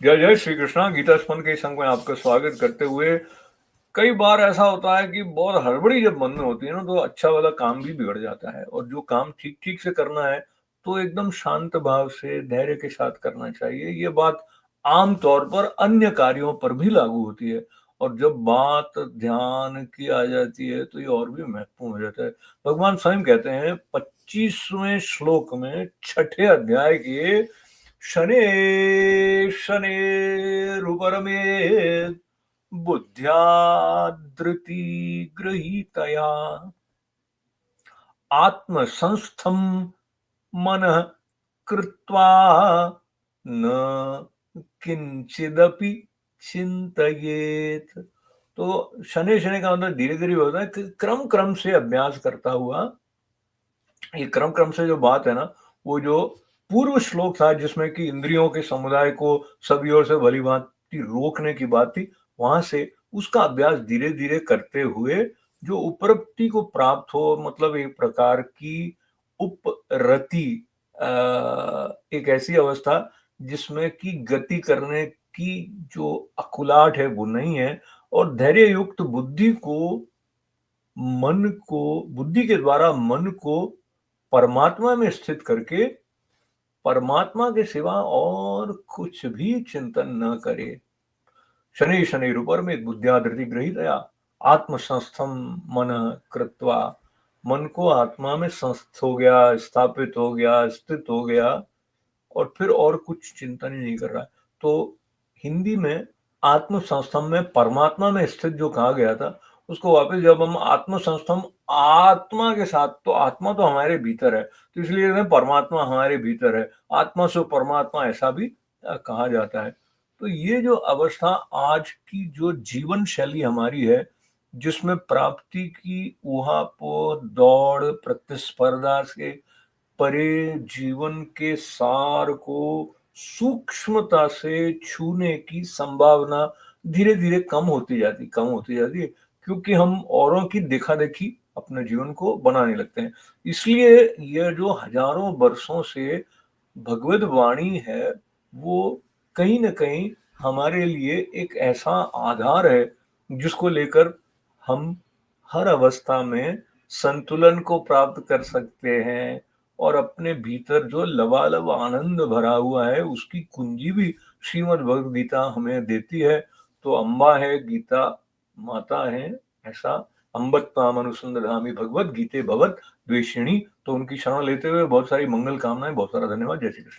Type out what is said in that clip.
जय जय श्री कृष्णा। गीता स्मरण के संग में आपका स्वागत करते हुए, कई बार ऐसा होता है कि बहुत हड़बड़ी जब मन में होती है ना, तो अच्छा वाला काम भी बिगड़ जाता है। और जो काम ठीक ठीक से करना है तो एकदम शांत भाव से धैर्य के साथ करना चाहिए। ये बात आम तौर पर अन्य कार्यों पर भी लागू होती है। और जब बात ध्यान की आ जाती है तो ये और भी महत्वपूर्ण हो जाता है। भगवान स्वयं कहते हैं 25वें श्लोक में, छठे अध्याय के, शनैः शनैरुपरमेत् बुद्ध्या धृतिगृहीतया आत्मसंस्थं मनः कृत्वा न किंचिदपि चिंतयेत। तो शनैः शनैः का मतलब धीरे धीरे होता है कि क्रम क्रम से अभ्यास करता हुआ। ये क्रम क्रम से जो बात है ना, वो जो पूर्व श्लोक था जिसमें कि इंद्रियों के समुदाय को सभी ओर से भली भांति रोकने की बात थी, वहां से उसका अभ्यास धीरे धीरे करते हुए जो उपरक्ति को प्राप्त हो, मतलब एक प्रकार की उपरति, एक ऐसी अवस्था जिसमें कि गति करने की जो अकुलाहट है वो नहीं है। और धैर्य युक्त बुद्धि के द्वारा मन को परमात्मा में स्थित करके परमात्मा के सिवा और कुछ भी चिंतन न करे। शनि शनि रूपर में बुद्धिया धृति गृहीतया आत्मसंस्थम मन कृत्वा, मन को आत्मा में संस्थ हो गया, स्थापित हो गया, स्थित हो गया, और फिर और कुछ चिंतन ही नहीं कर रहा है। तो हिंदी में आत्म संस्थम में परमात्मा में स्थित जो कहा गया था, उसको वापस जब हम आत्म संस्थम आत्मा के साथ, तो आत्मा तो हमारे भीतर है, तो इसलिए परमात्मा हमारे भीतर है, आत्मा से परमात्मा ऐसा भी कहा जाता है। तो ये जो अवस्था आज की जो जीवन शैली हमारी है, जिसमें प्राप्ति की ऊहापोह, दौड़, प्रतिस्पर्धा से परे जीवन के सार को सूक्ष्मता से छूने की संभावना धीरे धीरे कम होती जाती है, क्योंकि हम औरों की देखा देखी अपने जीवन को बनाने लगते हैं। इसलिए यह जो हजारों वर्षों से भगवत वाणी है, वो कहीं न कहीं हमारे लिए एक ऐसा आधार है जिसको लेकर हम हर अवस्था में संतुलन को प्राप्त कर सकते हैं। और अपने भीतर जो लबालब आनंद भरा हुआ है उसकी कुंजी भी श्रीमद् भगवद गीता हमें देती है। तो अम्बा है, गीता माता है, ऐसा अम्बत ताम अनुसंधामि भगवत गीते भवत द्वेषिणी। तो उनकी शरण लेते हुए बहुत सारी मंगल कामनाएं, बहुत सारा धन्यवाद। जय श्री कृष्ण।